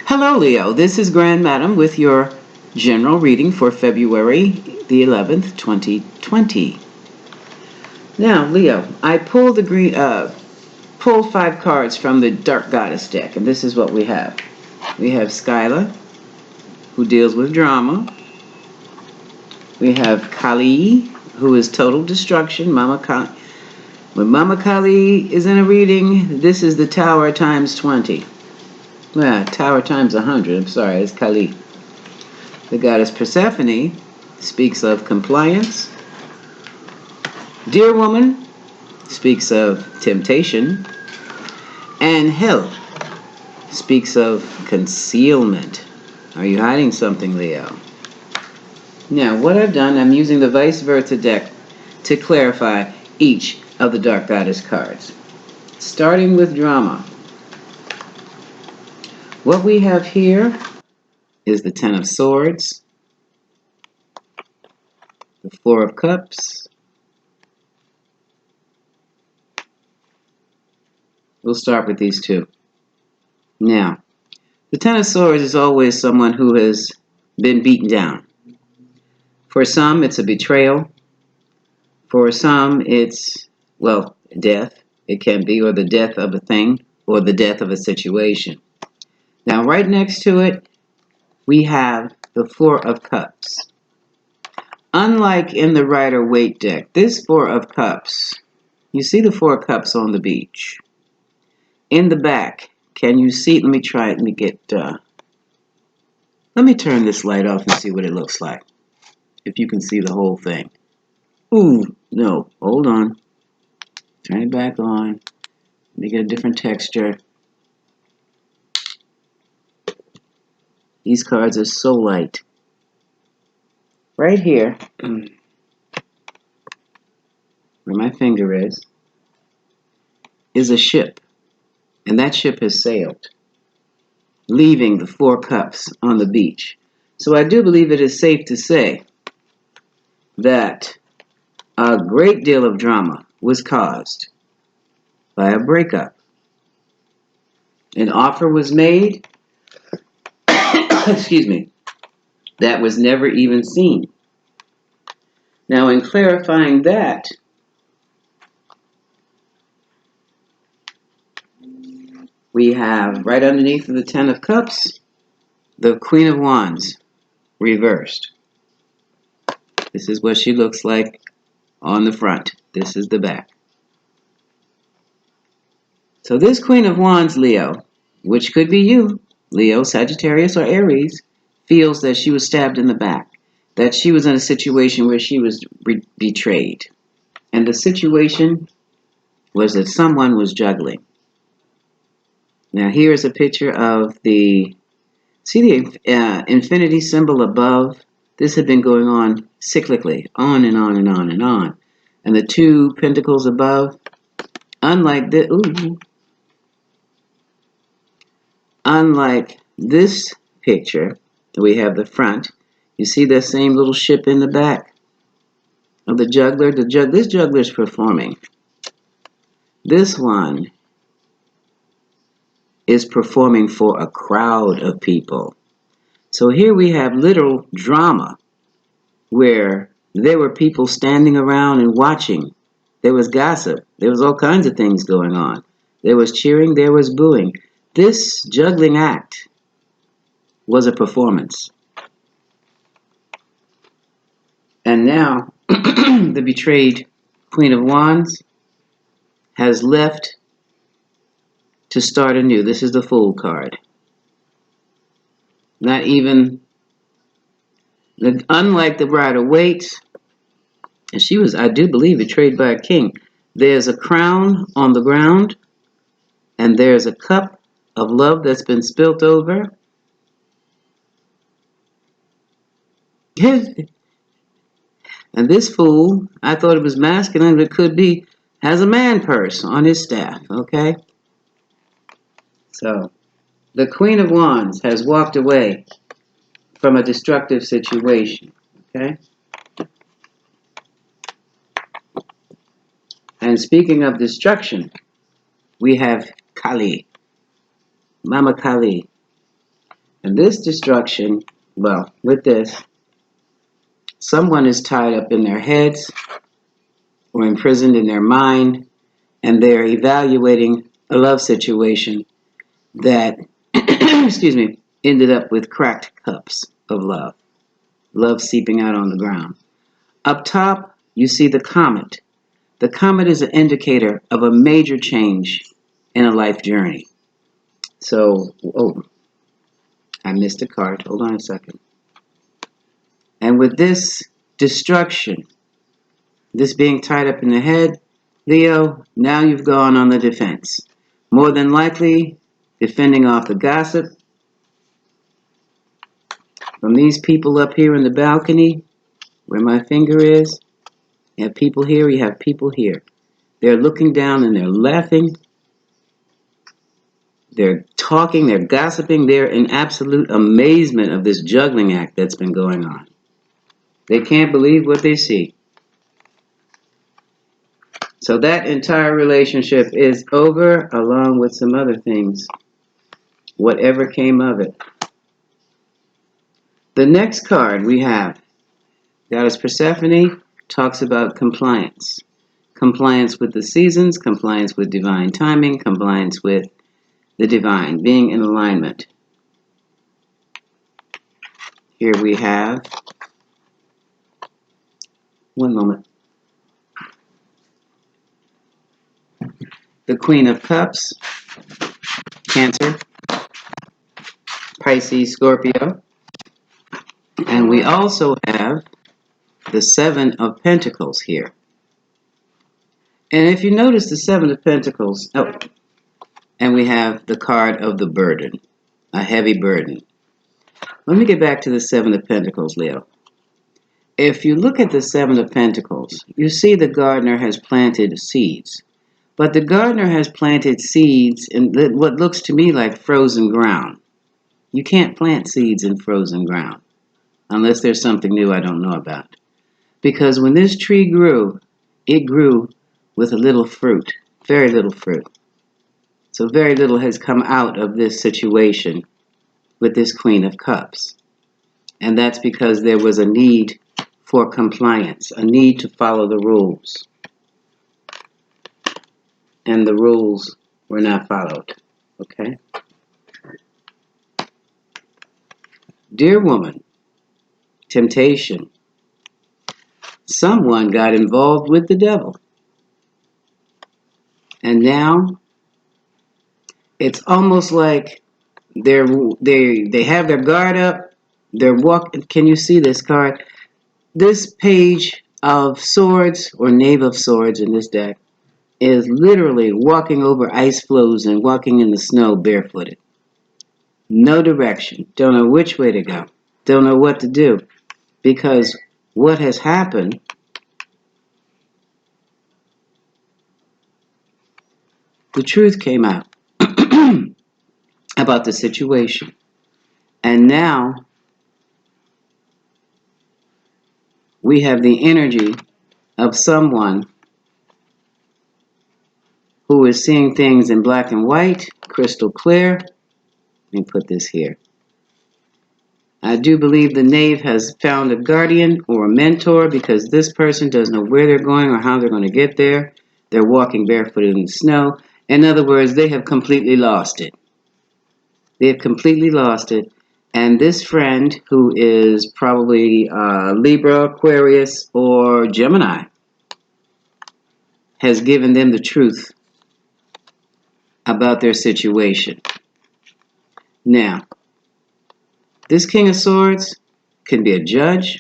Hello, Leo. This is Grand Madam with your general reading for February the 11th, 2020. Now, Leo, I pulled pulled 5 cards from the Dark Goddess deck, and this is what we have. We have Skyla, who deals with drama. We have Kali, who is total destruction. Mama Kali. When Mama Kali is in a reading, this is the Tower times 20. Well, Tower times 100. I'm sorry, it's Kali. The goddess Persephone speaks of compliance. Dear Woman speaks of temptation. And Hell speaks of concealment. Are you hiding something, Leo? Now, what I've done, I'm using the Vice Versa deck to clarify each of the Dark Goddess cards. Starting with drama. What we have here is the Ten of Swords, the Four of Cups. We'll start with these two. Now, the Ten of Swords is always someone who has been beaten down. For some, it's a betrayal. For some, it's, well, death. It can be, or the death of a thing, or the death of a situation. Now, right next to it, we have the Four of Cups. Unlike in the Rider-Waite deck, this Four of Cups, you see the Four of Cups on the beach. In the back, can you see? Let me try it. Let me turn this light off and see what it looks like. If you can see the whole thing. Ooh, no, hold on. Turn it back on. Let me get a different texture. These cards are so light. Right here, where my finger is a ship. And that ship has sailed, leaving the Four Cups on the beach. So I do believe it is safe to say that a great deal of drama was caused by a breakup. An offer was made, excuse me, that was never even seen. Now, in clarifying that, we have right underneath of the Ten of Cups, the Queen of Wands reversed. This is what she looks like on the front. This is the back. So this Queen of Wands, Leo, which could be you, Leo, Sagittarius, or Aries, feels that she was stabbed in the back, that she was in a situation where she was betrayed. And the situation was that someone was juggling. Now here's a picture of see the infinity symbol above? This had been going on cyclically, on and on and on and on. And the 2 pentacles above, unlike this picture, we have the front. You see the same little ship in the back of the juggler? This juggler is performing. This one is performing for a crowd of people. So here we have literal drama where there were people standing around and watching. There was gossip. There was all kinds of things going on. There was cheering. There was booing. This juggling act was a performance. And now the betrayed Queen of Wands has left to start anew. This is the Fool card. Not even, unlike the Rider-Waite, and she was, I do believe, betrayed by a king. There's a crown on the ground, and there's a cup of love that's been spilt over. And this fool, I thought it was masculine, but it could be, has a man purse on his staff, okay? So, the Queen of Wands has walked away from a destructive situation, okay? And speaking of destruction, we have Kali, Mama Kali. And this destruction, well, with this, someone is tied up in their heads or imprisoned in their mind, and they're evaluating a love situation that, excuse me, ended up with cracked cups of love. Love seeping out on the ground. Up top, you see the comet. The comet is an indicator of a major change in a life journey. So, oh, I missed a card. Hold on a second. And with this destruction, this being tied up in the head, Leo, now you've gone on the defense. More than likely, defending off the gossip from these people up here in the balcony, where my finger is. You have people here, you have people here. They're looking down and they're laughing. They're talking, they're gossiping, they're in absolute amazement of this juggling act that's been going on. They can't believe what they see. So that entire relationship is over, along with some other things, whatever came of it. The next card we have, Goddess Persephone, talks about compliance. Compliance with the seasons, compliance with divine timing, compliance with the divine, being in alignment. Here we have, one moment, the Queen of Cups, Cancer, Pisces, Scorpio, and we also have the Seven of Pentacles here. And if you notice the Seven of Pentacles, oh, and we have the card of the burden, a heavy burden. Let me get back to the Seven of Pentacles, Leo. If you look at the Seven of Pentacles, you see the gardener has planted seeds. But the gardener has planted seeds in what looks to me like frozen ground. You can't plant seeds in frozen ground unless there's something new I don't know about. Because when this tree grew, it grew with a little fruit, very little fruit. So very little has come out of this situation with this Queen of Cups. And that's because there was a need for compliance, a need to follow the rules. And the rules were not followed. Okay? Dear woman, temptation. Someone got involved with the devil. And now it's almost like they have their guard up. They're walking. Can you see this card? This page of swords, or knave of swords in this deck, is literally walking over ice floes and walking in the snow barefooted. No direction. Don't know which way to go. Don't know what to do. Because what has happened, the truth came out about the situation. And now we have the energy of someone who is seeing things in black and white, crystal clear. Let me put this here. I do believe the knave has found a guardian or a mentor, because this person doesn't know where they're going or how they're going to get there. They're walking barefooted in the snow. In other words, they have completely lost it. They have completely lost it. And this friend, who is probably Libra, Aquarius, or Gemini, has given them the truth about their situation. Now, this King of Swords can be a judge.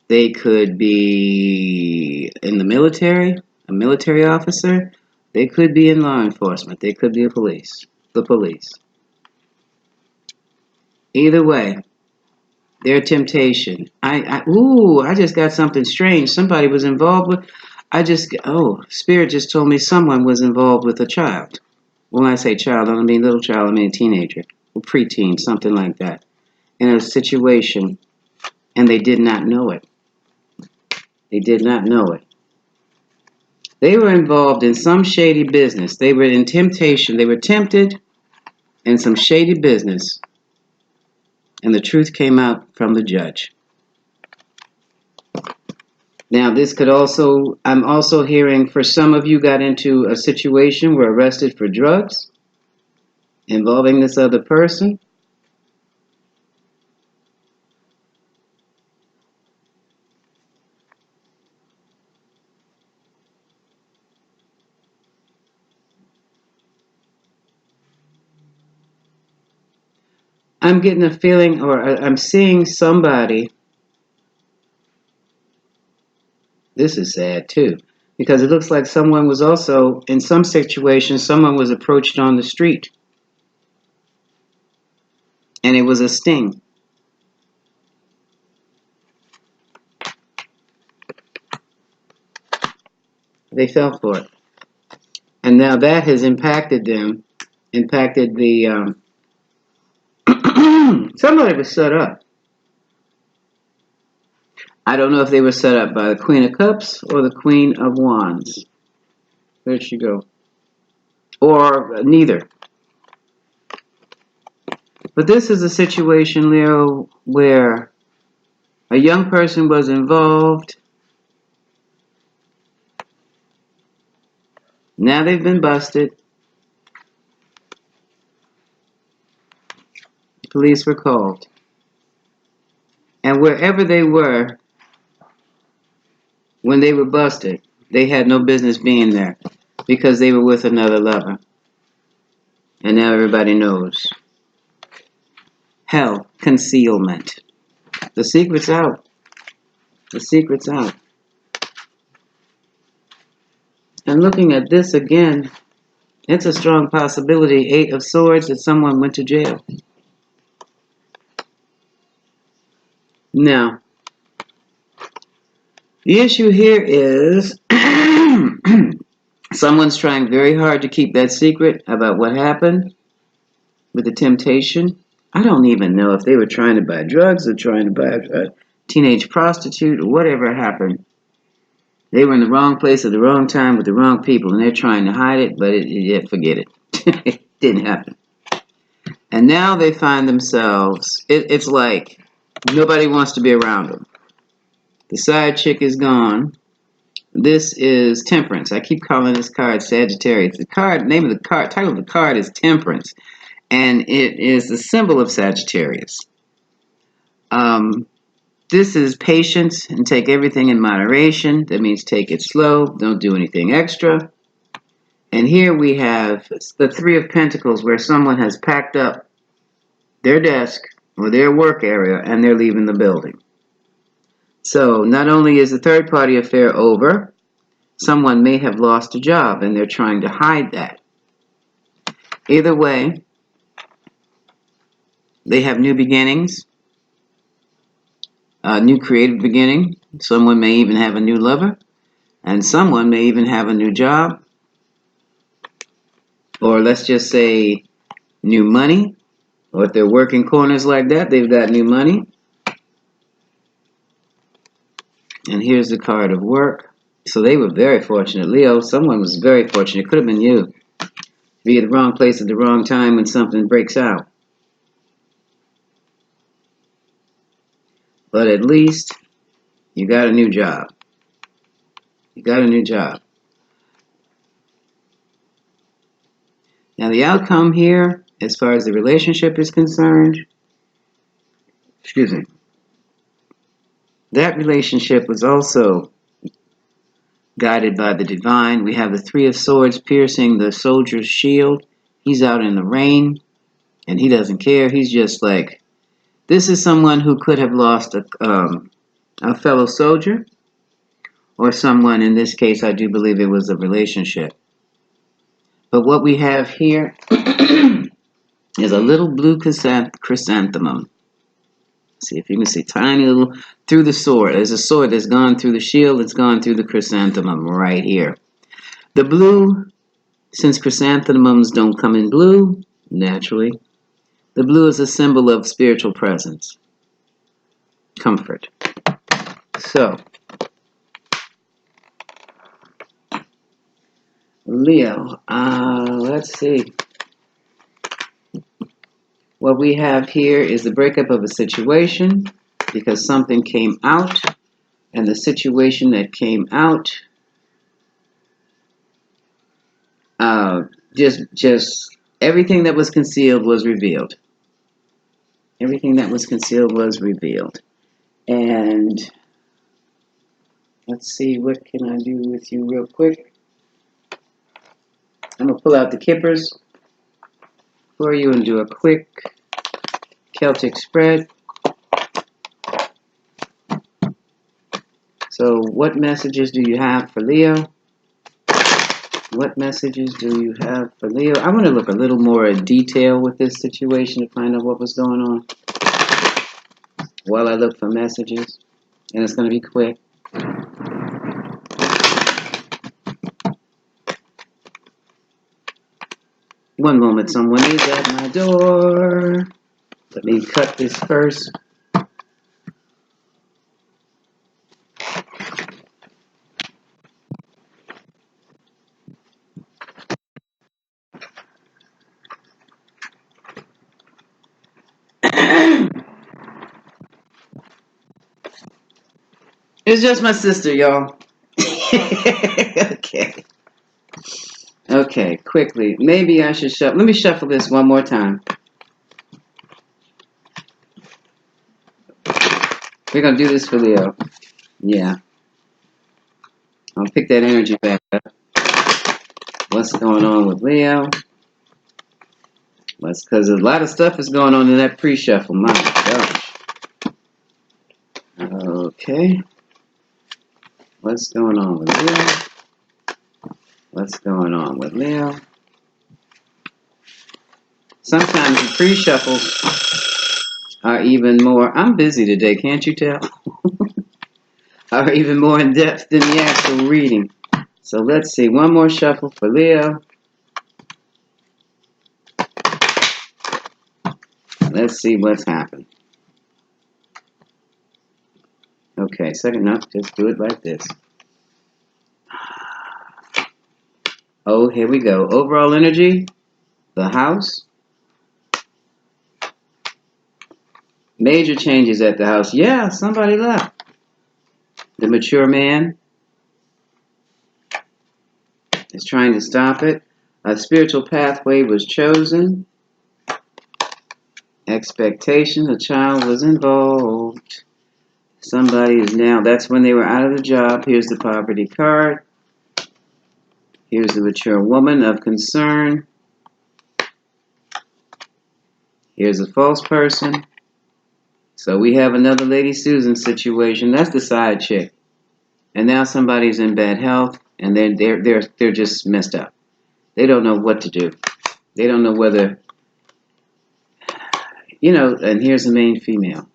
They could be in the military, a military officer. They could be in law enforcement. They could be the police. Either way, their temptation. I just got something strange. Somebody was involved with, Spirit just told me someone was involved with a child. When I say child, I don't mean little child, I mean teenager, or preteen, something like that, in a situation, and they did not know it. They did not know it. They were involved in some shady business. They were in temptation. They were tempted in some shady business. And the truth came out from the judge. Now, this could also, I'm also hearing for some of you got into a situation, were arrested for drugs involving this other person. I'm getting a feeling, or I'm seeing somebody. This is sad too, because it looks like someone was also, in some situation, someone was approached on the street, and it was a sting. They fell for it. And now that has impacted them, impacted the, somebody was set up. I don't know if they were set up by the Queen of Cups or the Queen of Wands. Where'd she go? Or neither. But this is a situation, Leo, where a young person was involved. Now they've been busted. Police were called. And wherever they were, when they were busted, they had no business being there because they were with another lover. And now everybody knows. Hell, concealment. The secret's out. The secret's out. And looking at this again, it's a strong possibility, 8 of Swords, that someone went to jail. Now, the issue here is someone's trying very hard to keep that secret about what happened with the temptation. I don't even know if they were trying to buy drugs or trying to buy a teenage prostitute or whatever happened. They were in the wrong place at the wrong time with the wrong people, and they're trying to hide it, but forget it. It didn't happen. And now they find themselves, it's like nobody wants to be around them. The side chick is gone. This is Temperance. I keep calling this card Sagittarius. The card, name of the card, title of the card is Temperance, and it is the symbol of Sagittarius. This is patience and take everything in moderation. That means take it slow. Don't do anything extra. And here we have the Three of Pentacles, where someone has packed up their desk or their work area and they're leaving the building. So not only is the third party affair over, someone may have lost a job and they're trying to hide that. Either way, they have new beginnings, a new creative beginning. Someone may even have a new lover, and someone may even have a new job, or let's just say new money, or if they're working corners like that, they've got new money. And here's the card of work. So they were very fortunate. Leo, someone was very fortunate. It could have been you. Be at the wrong place at the wrong time when something breaks out. But at least you got a new job. You got a new job. Now the outcome here, as far as the relationship is concerned, that relationship was also guided by the divine. We have the Three of Swords piercing the soldier's shield. He's out in the rain, and he doesn't care. He's just like, this is someone who could have lost a fellow soldier, or someone, in this case, I do believe it was a relationship. But what we have here is a little blue chrysanthemum. See if you can see, tiny little, through the sword. There's a sword that's gone through the shield, it's gone through the chrysanthemum right here. The blue, since chrysanthemums don't come in blue, naturally, the blue is a symbol of spiritual presence, comfort. So, Leo, let's see. What we have here is the breakup of a situation because something came out, and the situation that came out just everything that was concealed was revealed. Everything that was concealed was revealed. And let's see, what can I do with you real quick? I'm going to pull out the kippers for you and do a quick Celtic spread. So what messages do you have for Leo? What messages do you have for Leo? I want to look a little more in detail with this situation to find out what was going on while I look for messages. And it's going to be quick. One moment, someone is at my door. Let me cut this first. It's just my sister, y'all. Okay. Okay, quickly. Maybe I should shuffle. Let me shuffle this one more time. We're going to do this for Leo. Yeah. I'll pick that energy back up. What's going on with Leo? That's because a lot of stuff is going on in that pre-shuffle. My gosh. Okay. What's going on with Leo? What's going on with Leo? Sometimes the pre-shuffles are even more, I'm busy today, can't you tell? Are even more in depth than the actual reading. So let's see, one more shuffle for Leo. Let's see what's happened. Okay, second up, just do it like this. Oh, here we go. Overall energy, the house. Major changes at the house. Yeah, somebody left. The mature man is trying to stop it. A spiritual pathway was chosen. Expectation, a child was involved. Somebody is now, that's when they were out of the job. Here's the poverty card. Here's the mature woman of concern. Here's a false person. So we have another Lady Susan situation. That's the side chick. And now somebody's in bad health and they're just messed up. They don't know what to do. They don't know whether, and here's the main female.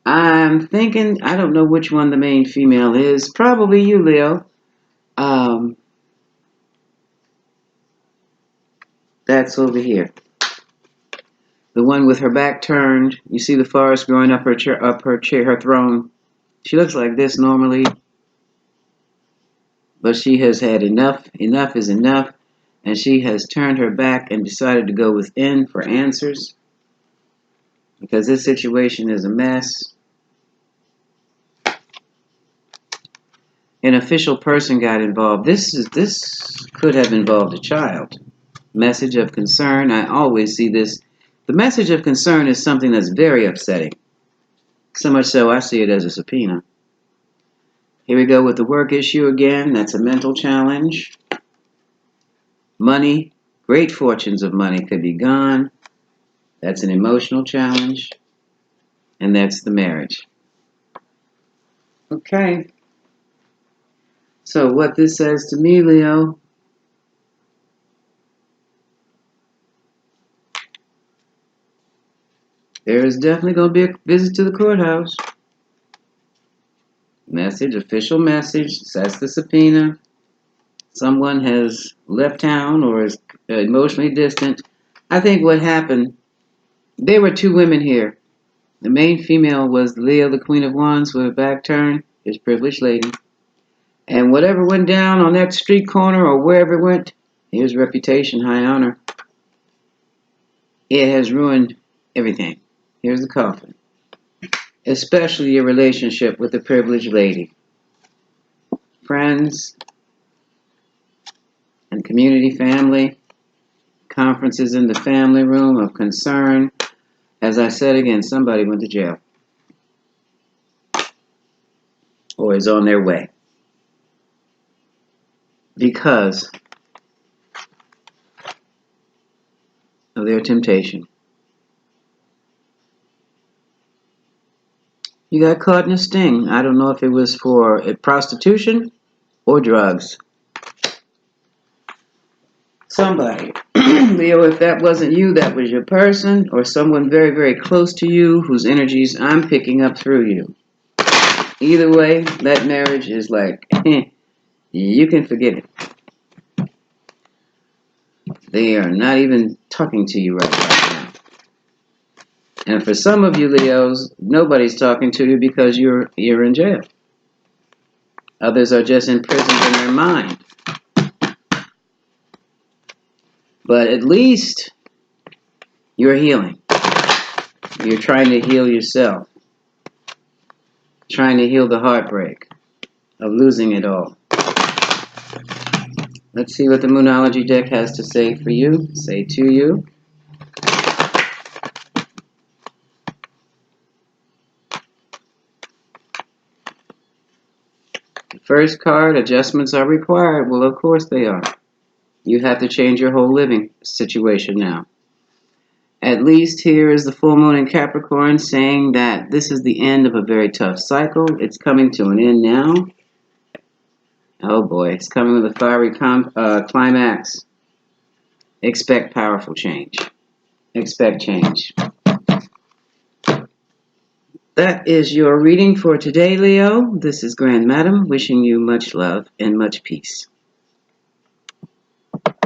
I'm thinking, I don't know which one the main female is. Probably you, Leo. That's over here. The one with her back turned. You see the forest growing up her throne. She looks like this normally, but she has had enough. Enough is enough, and she has turned her back and decided to go within for answers because this situation is a mess. An official person got involved. This could have involved a child. Message of concern. I always see this. The message of concern is something that's very upsetting. So much so I see it as a subpoena. Here we go with the work issue again. That's a mental challenge. Money. Great fortunes of money could be gone. That's an emotional challenge. And that's the marriage. Okay. So what this says to me, Leo, there is definitely going to be a visit to the courthouse. Message, official message. That's the subpoena. Someone has left town or is emotionally distant. I think what happened, there were two women here. The main female was Leo, the Queen of Wands, with her back turned, his privileged lady. And whatever went down on that street corner or wherever it went, here's reputation, high honor. It has ruined everything. Here's the coffin. Especially your relationship with the privileged lady. Friends and community family. Conferences in the family room of concern. As I said again, somebody went to jail. Or is on their way. Because of their temptation. You got caught in a sting. I don't know if it was for prostitution or drugs. Somebody. Leo, if that wasn't you, that was your person or someone very, very close to you whose energies I'm picking up through you. Either way, that marriage is like, you can forget it. They are not even talking to you right now. And for some of you Leos, nobody's talking to you because you're in jail. Others are just imprisoned in their mind. But at least you're healing. You're trying to heal yourself. Trying to heal the heartbreak of losing it all. Let's see what the Moonology deck has to say for you, say to you. The first card, adjustments are required. Well, of course they are. You have to change your whole living situation now. At least here is the full moon in Capricorn saying that this is the end of a very tough cycle. It's coming to an end now. Oh boy, it's coming with a fiery climax. Expect powerful change. Expect change. That is your reading for today, Leo. This is Grand Madam wishing you much love and much peace.